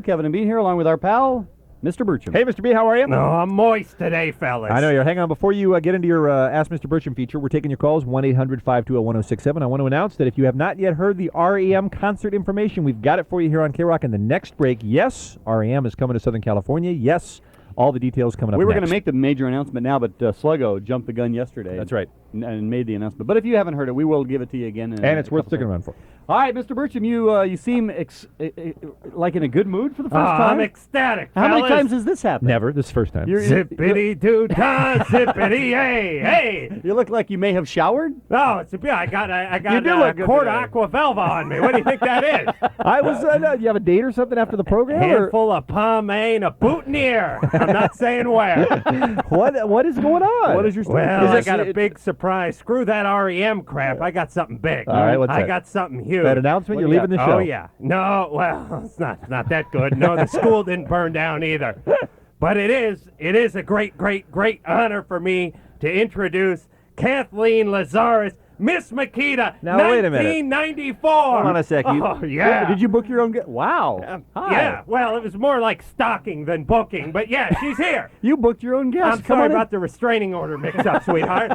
KROQ, Kevin and Bean here, along with our pal, Mr. Birchum. Hey, Mr. B, how are you? No, I'm moist today, fellas. I know you're. Hang on. Before you get into your Ask Mr. Birchum feature, we're taking your calls, 1-800-520-1067. I want to announce that if you have not yet heard the REM concert information, we've got it for you here on KROQ in the next break. Yes, REM is coming to Southern California. Yes, all the details coming up We were next. going to make the major announcement now, but Sluggo jumped the gun yesterday. That's right. And made the announcement. But if you haven't heard it, we will give it to you again. And it's worth sticking around for. All right, Mr. Birchum, you seem like in a good mood for the first time. I'm ecstatic, How many fellas. times has this happened? Never. This is the first time. Zippity-doo-dah, zippity-yay, hey. You look like you may have showered. Oh, I got You do a look good quart today. of Aquavelva on me. What do you think that is? I was. You have a date or something after the program? Or? Handful of pomade and a boutonniere. I'm not saying where. What is going on? What is your story? Well, I Is got this- a big surprise. Screw that REM crap. I got something big. All right, what's I that? got something huge. That announcement? What You're do you leaving the got? show. Oh, yeah. No, well, it's not that good. No, the school didn't burn down either. But it is a great honor for me to introduce Kathleen Lazarus, Miss Mikita, Now, wait a minute. 1994. Hold on a sec. Oh, yeah. Did you book your own guest? Wow. Hi. Yeah, well, it was more like stalking than booking, but yeah, she's here. You booked your own guest. I'm Come sorry on in. about the restraining order mix-up, sweetheart.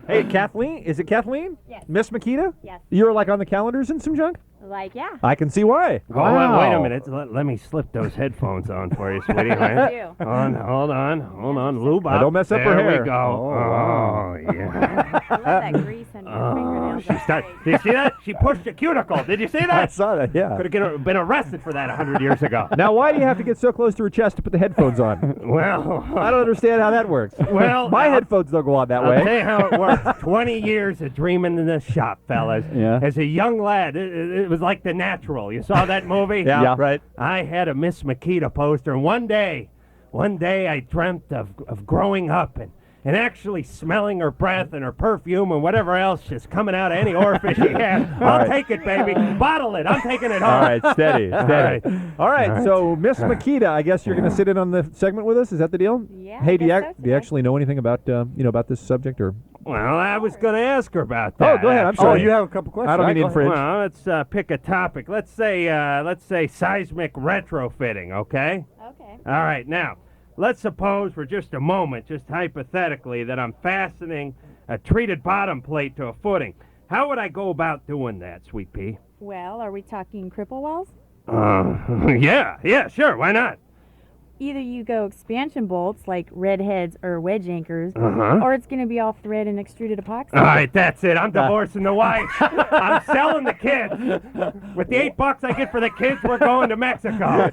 Hey, Kathleen. Is it Kathleen? Yes. Miss Mikita? Yes. You're like on the calendars and some junk? Like, yeah. I can see why. Oh, wait a minute. Let me slip those headphones on for you, sweetie. Right? You. Hold on. Lube up. Now, don't mess up her there hair. we go. Oh, Yeah. I love that grease on your fingernails. That's great. Did you see that? She pushed a cuticle. Did you see I that? saw that, yeah. Could have been arrested for that 100 years ago. Now, why do you have to get so close to her chest to put the headphones on? Well, I don't understand how that works. Well, my I'll- headphones don't go on that I'll way. tell you how it works. 20 years of dreaming in this shop, fellas. Yeah. As a young lad, it was like The Natural. You saw that movie? Yeah, right. I had a Miss Mikita poster, and one day I dreamt of growing up and actually smelling her breath and her perfume and whatever else is coming out of any orifice she had. I'll take it, baby. Bottle it. I'm taking it home. All right, steady. All right. All right, so Miss Mikita, I guess you're going to sit in on the segment with us. Is that the deal? Yeah, Hey, I do you, guess ac- so do you today. actually know anything about about this subject or? Well, I was going to ask her about that. Oh, go ahead. I'm actually. Oh, sorry. you have a couple questions. I don't mean to All right, go infringe. Well, let's pick a topic. Let's say seismic retrofitting, okay? Okay. All right, now, let's suppose for just a moment, just hypothetically, that I'm fastening a treated bottom plate to a footing. How would I go about doing that, Sweet Pea? Well, are we talking cripple walls? Yeah, sure, why not? Either you go expansion bolts like redheads or wedge anchors, Uh-huh. or it's going to be all thread and extruded epoxy. All right, that's it. I'm divorcing the wife. I'm selling the kids. With the $8 I get for the kids, we're going to Mexico.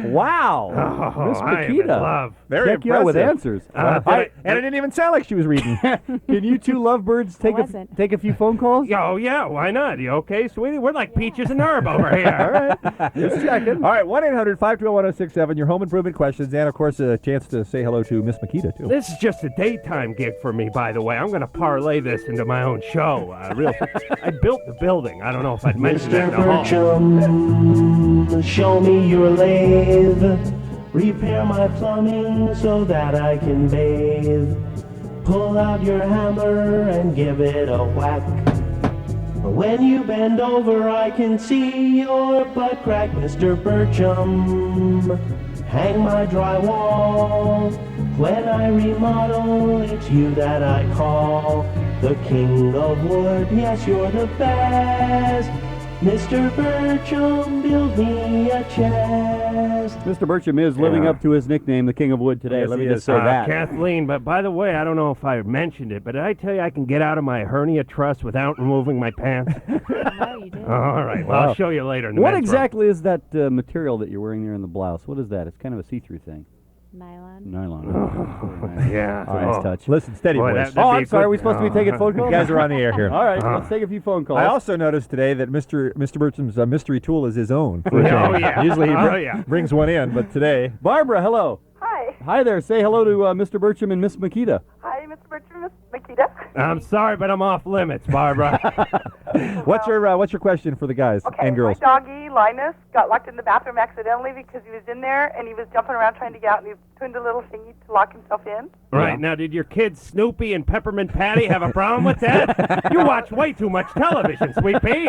Wow. Oh, Miss I am in Mikita. love. Very Check you out with impressive. answers. And it didn't even sound like she was reading. Can you two lovebirds take wasn't. take a few phone calls? Oh, yeah, why not? You okay, sweetie? We're like peaches and herb over here. All right, just checking. All right, 1-800-520-1067. Your home improvement questions, and of course a chance to say hello to Miss Mikita too. This is just a daytime gig for me, by the way. I'm going to parlay this into my own show. I built the building. I don't know if I'd mentioned that Mr. in the hall. Birchum, show me your lathe. Repair my plumbing so that I can bathe. Pull out your hammer and give it a whack. When you bend over, I can see your butt crack, Mr. Birchum. Hang my drywall. When I remodel, it's you that I call the king of wood. Yes, you're the best. Mr. Birchum, build me a chest. Mr. Birchum is living Yeah. up to his nickname, the King of Wood, today. Yes, Let me he just is. say that. Kathleen, but by the way, I don't know if I mentioned it, but did I tell you I can get out of my hernia truss without removing my pants? No, you did. All right, well, Wow. I'll show you later in the What men's room. exactly is that material that you're wearing there in the blouse? What is that? It's kind of a see-through thing. Nylon. Nylon. Yeah. Nice touch. Listen, steady Boy, voice. that'd Oh, be I'm a sorry. Are we good- supposed to be taking phone calls? You guys are on the air here. All right, let's take a few phone calls. I also noticed today that Mr. Birchum's mystery tool is his own. Oh, yeah. Usually he Oh, yeah. brings one in, but today. Barbara, hello. Hi. Hi there. Say hello to Mr. Birchum and Miss Mikita. Hi, Mr. Birchum, Miss Mikita. I'm sorry, but I'm off limits, Barbara. What's your question for the guys Okay, and girls? my doggy, Linus, got locked in the bathroom accidentally because he was in there and he was jumping around trying to get out and he tuned a little thingy to lock himself in. Right, now, did your kids Snoopy and Peppermint Patty have a problem with that? You watch way too much television, Sweet Pea.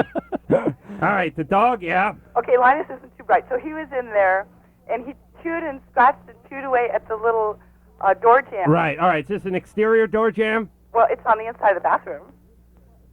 All right, the dog, yeah. Okay, Linus isn't too Right. So he was in there, and he chewed and scratched and chewed away at the little door jamb. Right. All right. Is this an exterior door jamb? Well, it's on the inside of the bathroom.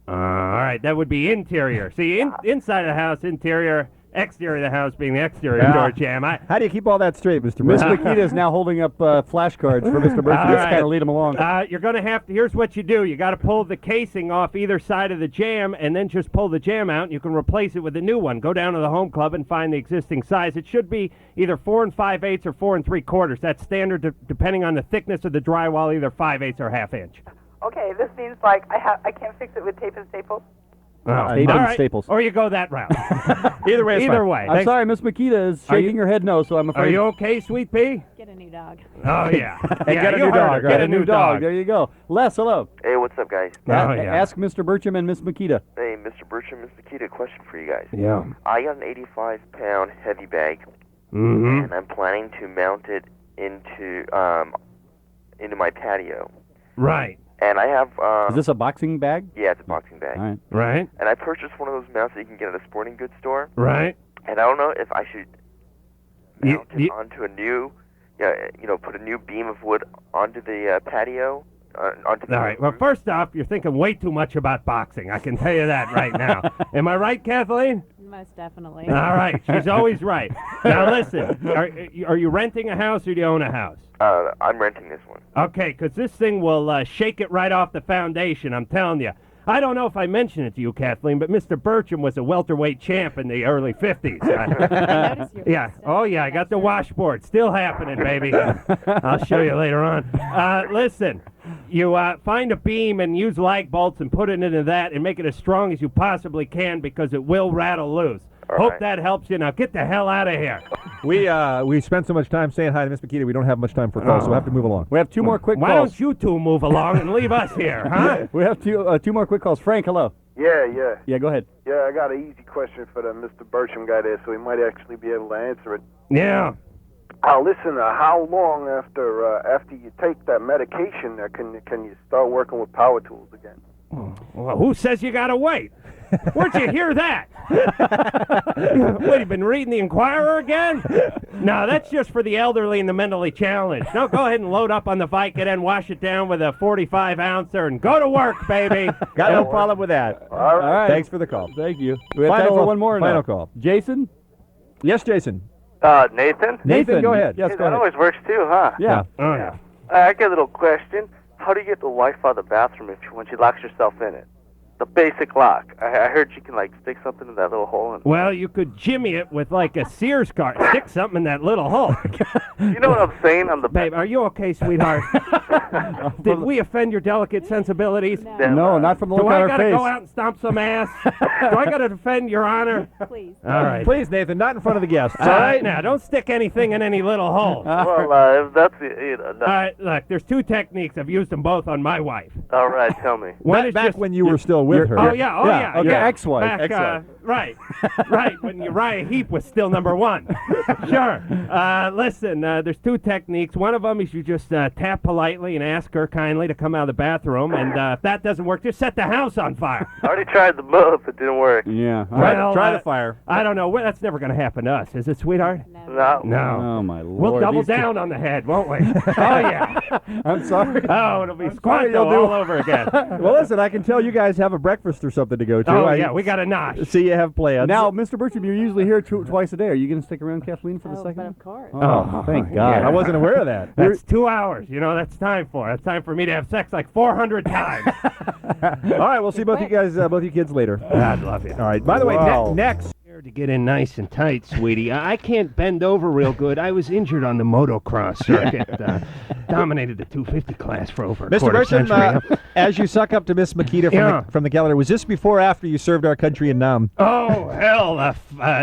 All right. That would be interior. See, inside of the house, interior. Exterior of the house being the exterior door jamb. How do you keep all that straight, Mr. Miss Burcham? Makita is now holding up flashcards for Mr. Burcham. All Just right. kind of lead him along. You're going to have to, here's what you do. You got to pull the casing off either side of the jam and then just pull the jam out and you can replace it with a new one. Go down to the home club and find the existing size. It should be either 4 5/8 or 4 3/4. That's standard depending on the thickness of the drywall, either 5/8 or 1/2 inch. Okay, this means like I can't fix it with tape and staples. Tape all and right. staples. Or you go that route. Either way, it's Either fine. way. I'm sorry, Miss Makita is Are you- shaking her head no, so I'm Are afraid. you okay, Sweet Pea? Get a new dog. Oh, yeah. Hey, Yeah, get a you new heard dog, her. right. Get a new dog. There you go. Les, hello. Hey, what's up, guys? Oh, yeah. Ask Mr. Burcham and Miss Makita. Hey, Mr. Birchum, Miss Mikita, question for you guys. Yeah. I got an 85-pound heavy bag, Mm-hmm. and I'm planning to mount it into my patio. Right. And I have, Is this a boxing bag? yeah, it's a boxing bag. All right. Right. And I purchased one of those mounts that you can get at a sporting goods store. Right. And I don't know if I should You- mount it you- onto a new, put a new beam of wood onto the patio. Onto the All right. Well, first off, you're thinking way too much about boxing. I can tell you that right now. Am I right, Kathleen? Most definitely. All right. She's always right. Now, listen. Are you renting a house or do you own a house? I'm renting this one. Okay, because this thing will shake it right off the foundation, I'm telling you. I don't know if I mentioned it to you, Kathleen, but Mr. Birchum was a welterweight champ in the early 50s. I noticed your Yeah. stuff. Oh, yeah. I got the washboard. Still happening, baby. I'll show you later on. Listen, you find a beam and use lag bolts and put it into that and make it as strong as you possibly can because it will rattle loose. All Hope right. that helps you. Now get the hell out of here. We spent so much time saying hi to Miss Mikita, we don't have much time for calls, so we'll have to move along. We have two more quick Why calls. don't you two move along and leave us here, huh? We have two more quick calls. Frank, hello. Yeah. Yeah, go ahead. Yeah, I got an easy question for the Mr. Birchum guy there, so he might actually be able to answer it. Yeah. Listen, how long after you take that medication can you start working with power tools again? Well, who says you gotta wait? Where'd you hear that? What, you been reading the Inquirer again? No, that's just for the elderly and the mentally challenged. No, go ahead and load up on the Vicodin, wash it down with a 45-ouncer, and go to work, baby. Got no problem with that. All right. All right. Thanks for the call. Thank you. We have time for one more. Final now. call. Jason? Yes, Jason. Nathan? Nathan, go ahead. Yes, Hey, go that ahead. always works too, huh? Yeah. Oh, yeah. I got a little question. How do you get the wife out of the bathroom when she locks herself in it? The basic lock. I heard she can, stick something in that little hole. And Well, you could jimmy it with like a Sears card. Stick something in that little hole. you know what I'm saying? On the Babe, are you okay, sweetheart? Did we offend your delicate sensibilities? No. No, not from the look Do on I her gotta face. go out and stomp some ass? Do I gotta defend your honor? Please. All right. Please, Nathan, not in front of the guests. All right, now, don't stick anything in any little hole. Well, if that's All right, look, there's two techniques. I've used them both on my wife. all right, tell me. One is Back just, when you were still with her. Oh, yeah, oh, yeah. okay, yeah. ex-wife, Back, right, right, when Uriah Heep was still number one. Sure. Listen, there's two techniques. One of them is you just tap politely and ask her kindly to come out of the bathroom, and if that doesn't work, just set the house on fire. I already tried the both. It didn't work. Yeah. All Well, Try the fire. I don't know. Well, that's never going to happen to us, is it, sweetheart? No. No. Oh, my Lord. We'll double These two- down on the head, won't we? Oh, yeah. I'm sorry. Oh, it'll be sorry, Squanto you'll do- all over again. Well, listen, I can tell you guys have a breakfast or something to go to. Oh, I yeah, we got a nosh. see you have plans. Now, Mr. Bircham, you're usually here twice a day. Are you going to stick around, Kathleen, for the Oh, second? but of course. Oh, thank God. I wasn't aware of that. That's 2 hours. You know, that's time for. That's time for me to have sex like 400 times. All right, we'll see both you guys, both you kids later. God love you. All right. By the way, Wow. next. To get in nice and tight, sweetie. I can't bend over real good. I was injured on the motocross circuit. Dominated the 250 class for over a Mr. quarter Bircham, century. as you suck up to Miss Mikita from the calendar, was this before or after you served our country in Nam? Oh, hell,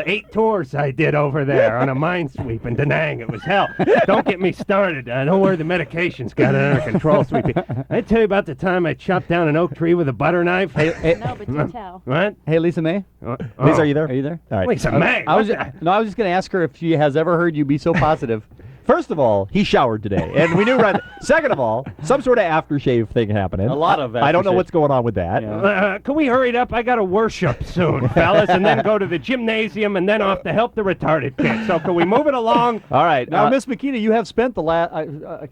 8 tours I did over there on a minesweep in Da Nang. It was hell. Don't get me started. Don't worry, the medication's got it under control, sweetie. I tell you about the time I chopped down an oak tree with a butter knife. No, but you tell. What? Hey, Lisa May. Lisa, are you there? Are you there? All right. Lisa May. I was just going to ask her if she has ever heard you be so positive. First of all, he showered today, and we knew right. Second of all, some sort of aftershave thing happening. A lot of I don't know aftershave. what's going on with that. Yeah. Can we hurry it up? I got to worship soon, fellas, and then go to the gymnasium and then off to help the retarded kid. So can we move it along? All right. Now, Miss Mikita, you have spent the last...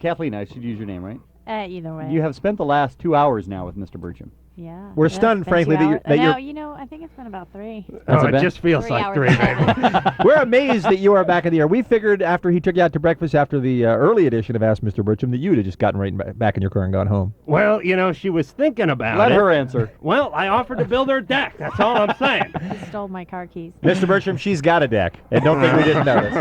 Kathleen, I should use your name, right? Either way. You have spent the last 2 hours now with Mr. Birchum. Yeah. We're Yeah, stunned, it's been frankly, 2 that hours. you're- No, I think it's been about 3. That's Oh, a it bet. just feels 3 like hours 3, and baby. We're amazed that you are back in the air. We figured after he took you out to breakfast after the early edition of Ask Mr. Birchum that you'd have just gotten right back in your car and gone home. Well, she was thinking about Let it. her answer. Well, I offered to build her a deck. That's all I'm saying. He stole my car keys. Mr. Birchum, she's got a deck, and don't think we didn't notice.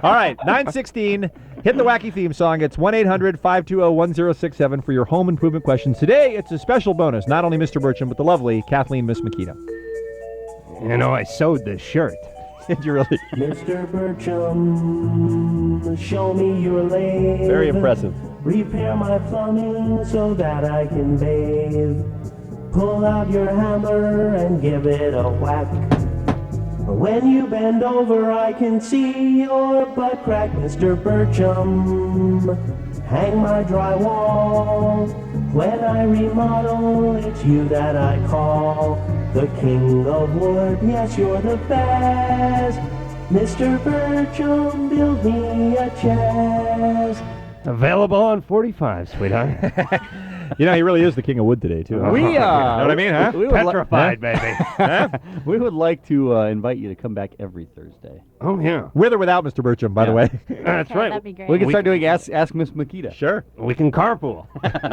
All right, 9:16. Hit the wacky theme song. It's 1-800-520-1067 for your home improvement questions. Today, it's a special bonus. Not only Mr. Birchum, but the lovely Kathleen Miss Mikita. I sewed this shirt. Did you really? Mr. Birchum, show me your lathe. Very impressive. Repair my plumbing so that I can bathe. Pull out your hammer and give it a whack. When you bend over, I can see your butt crack, Mr. Birchum. Hang my drywall. When I remodel, it's you that I call the king of wood. Yes, you're the best. Mr. Birchum, build me a chest. Available on 45, sweetheart. He really is the king of wood today, too. We, you know what I mean, huh? we would Petrified, baby. we would like to invite you to come back every Thursday. Oh, yeah. With or without Mr. Birchum, by the way. That's Okay, right. That'd be great. We can start doing Ask Miss Mikita. Sure. We can carpool.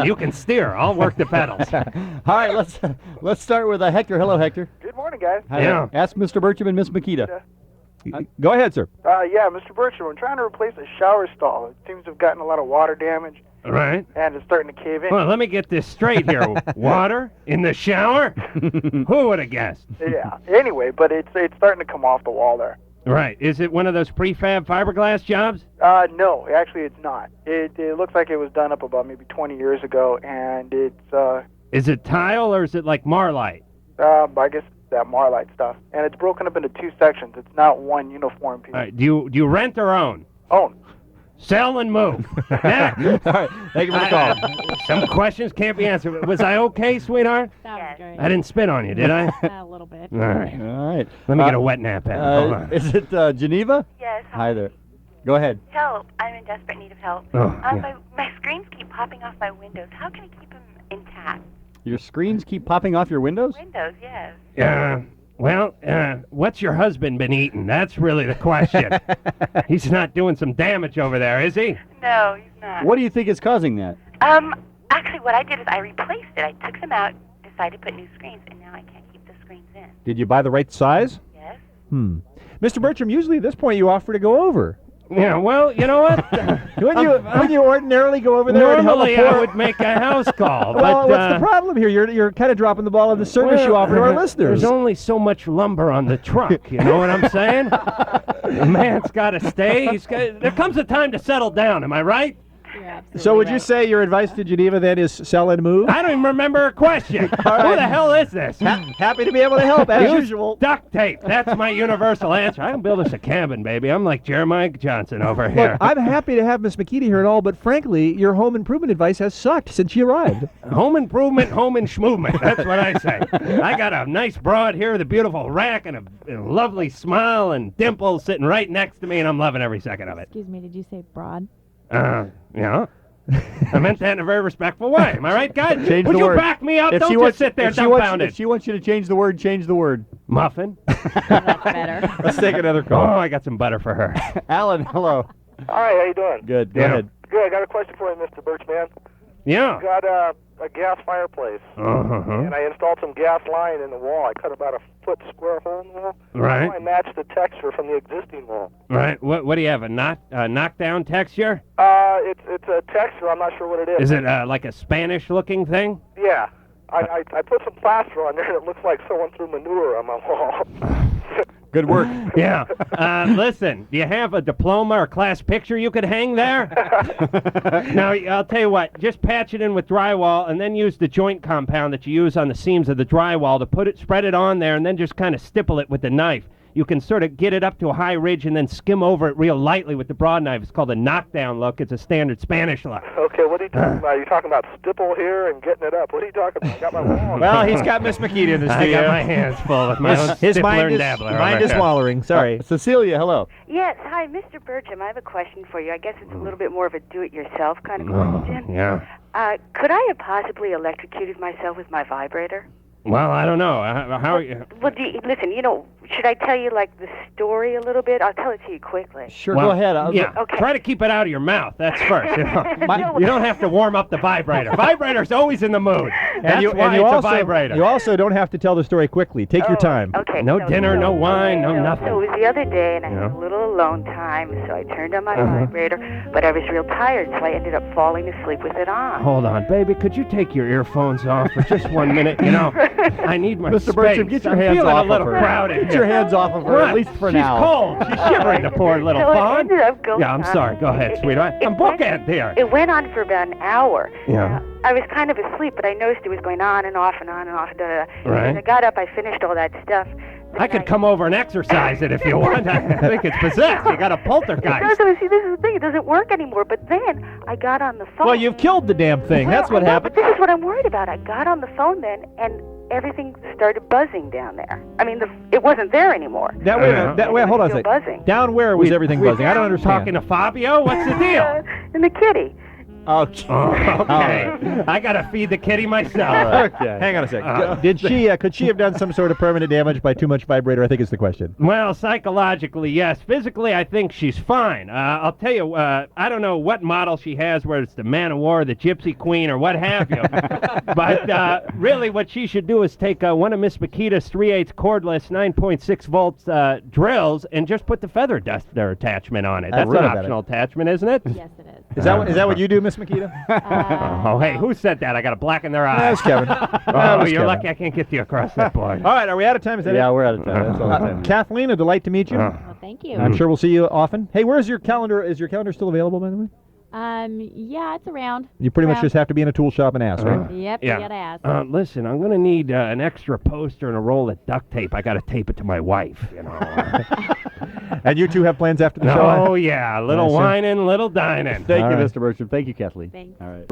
You can steer. I'll work the pedals. All right, let's start with Hector. Hello, Hector. Good morning, guys. Hi Yeah. there. Ask Mr. Birchum and Miss Mikita. Go ahead, sir. Yeah, Mr. Birchum, I'm trying to replace a shower stall. It seems to have gotten a lot of water damage, Right? and it's starting to cave in. Well, let me get this straight here. Water in the shower? Who would have guessed? Yeah. Anyway, but it's starting to come off the wall there. Right. Is it one of those prefab fiberglass jobs? No, actually it's not. It looks like it was done up about maybe 20 years ago, and it's, Is it tile or is it like Marlite? I guess that Marlite stuff. And it's broken up into 2 sections. It's not one uniform piece. All right. Do you rent or own? Own. Sell and move. Next. All right. Thank you for the call. Some questions can't be answered. Was I okay, sweetheart? That was great. I didn't spit on you, did I? A little bit. All right. All right. Let me get a wet nap in. Hold on. Is it Geneva? Yes. Hi there. Go ahead. Help. I'm in desperate need of help. Oh, yeah. My screens keep popping off my windows. How can I keep them intact? Your screens keep popping off your windows? Windows, yes. What's your husband been eating? That's really the question. He's not doing some damage over there, is he? No, he's not. What do you think is causing that? Actually, what I did is I replaced it. I took them out, decided to put new screens, and now I can't keep the screens in. Did you buy the right size? Yes. Mr. Birchum, usually at this point you offer to go over. Yeah, well, you know what? Wouldn't you ordinarily go over there Normally and help I would make a house call, Well, but what's the problem here? You're kind of dropping the ball on the service you offer to our listeners. There's only so much lumber on the truck, you know what I'm saying? The man's got to stay. There comes a time to settle down, am I right? You're absolutely So would you right. say your advice to Geneva then is sell and move? I don't even remember a question. Who the hell is this? Happy to be able to help, as Use usual. duct tape. That's my universal answer. I can build us a cabin, baby. I'm like Jeremiah Johnson over here. Look, I'm happy to have Miss Mikita here and all, but frankly, your home improvement advice has sucked since she arrived. Home improvement, home and schmovement. That's what I say. I got a nice broad here with a beautiful rack and a lovely smile and dimples sitting right next to me, and I'm loving every second of it. Excuse me, did you say broad? Yeah. I meant that in a very respectful way. Am I right, guys? Change Would the you word. back me up? If Don't she just wants- sit there if she wants- dumbfounded. If she wants you to change the word, change the word. Muffin? That's better. Let's take another Oh, call. I got some butter for her. Alan, hello. Hi, how you doing? Good. Go Yeah. ahead. Good. I got a question for you, Mr. Birchman. Yeah. Got a gas fireplace, Uh-huh. and I installed some gas line in the wall. I cut about a foot square hole in the wall. Right. I matched the texture from the existing wall. Right. What do you have? A knockdown texture? It's a texture. I'm not sure what it is. Is it like a Spanish-looking thing? Yeah. I put some plaster on there, and it looks like someone threw manure on my wall. Good work. Yeah. Listen, do you have a diploma or class picture you could hang there? Now, I'll tell you what. Just patch it in with drywall, and then use the joint compound that you use on the seams of the drywall to spread it on there, and then just kind of stipple it with the knife. you can sort of get it up to a high ridge and then skim over it real lightly with the broad knife. It's called a knockdown look. It's a standard Spanish look. Okay, what are you talking about? Are you talking about stipple here and getting it up? What are you talking about? I got my long. Well, he's got Miss Mikita in the I studio. got my hands full with my own His stippler mind and is, dabbler. mind is wallowing. Sorry. Cecilia, hello. Yes, hi, Mr. Birchum. I have a question for you. I guess it's a little bit more of a do-it-yourself kind of question. Yeah. Could I have possibly electrocuted myself with my vibrator? Well, I don't know. How are you? Well, listen, should I tell you, like, the story a little bit? I'll tell it to you quickly. Sure, Well, go ahead. Okay. Try to keep it out of your mouth. That's first. You don't have to warm up the vibrator. Vibrator's always in the mood. That's why it's a vibrator. You also don't have to tell the story quickly. Take your time. Okay. No dinner, no wine, no nothing. So it was the other day, and I had a little alone time, so I turned on my vibrator, but I was real tired, so I ended up falling asleep with it on. Hold on, baby. Could you take your earphones off for just 1 minute? I need my Mr. space. Birchum, get your hands I'm feeling off a little of her. crowded. Get your hands off of her, at least for She's now. cold. She's shivering, the poor little So it fawn. ended up going Yeah, I'm on. sorry. Go ahead, sweetheart. I'm bookend here. It went on for about an hour. Yeah. I was kind of asleep, but I noticed it was going on and off and on and off. Da, da, da. Right. When I got up, I finished all that stuff. I could come over and exercise it if you want. I think it's possessed. You got a poltergeist. See, this is the thing. It doesn't work anymore. But then I got on the phone. Well, you've killed the damn thing. That's what I know, happened. But this is what I'm worried about. I got on the phone then, and everything started buzzing down there. I mean, it wasn't there anymore. Hold on a Still second. buzzing. Down where was everything buzzing? I don't understand. Talking to Fabio? What's the deal? And the kitty. Okay. Okay. I got to feed the kitty myself. Okay. Hang on a second. Could she have done some sort of permanent damage by too much vibrator? I think is the question. Well, psychologically, yes. Physically, I think she's fine. I'll tell you, I don't know what model she has, whether it's the Man of War, the Gypsy Queen, or what have you. But really, what she should do is take one of Miss Mikita's 3/8 cordless 9.6 volts drills and just put the feather duster attachment on it. That's an optional attachment, isn't it? Yes, it is. Is that what you do, Miss Mikita? Oh, hey, who said that? I got to blacken their eyes. That was Kevin. Oh, you're lucky I can't get you across that board. All right, are we out of time? Is that it? Yeah, we're out of time. That's all the time. Kathleen, a delight to meet you. Well, thank you. I'm sure we'll see you often. Hey, where's your calendar? Is your calendar still available, by the way? Yeah, it's around. You pretty much just have to be in a tool shop and ask, right? Yep, Yeah. you gotta ask. Listen, I'm going to need an extra poster and a roll of duct tape. I got to tape it to my wife, you know. And you two have plans after the show? Oh, yeah. Little whining, little dining. Thank you, right. Mr. Birchum. Thank you, Kathleen. Thanks. All right.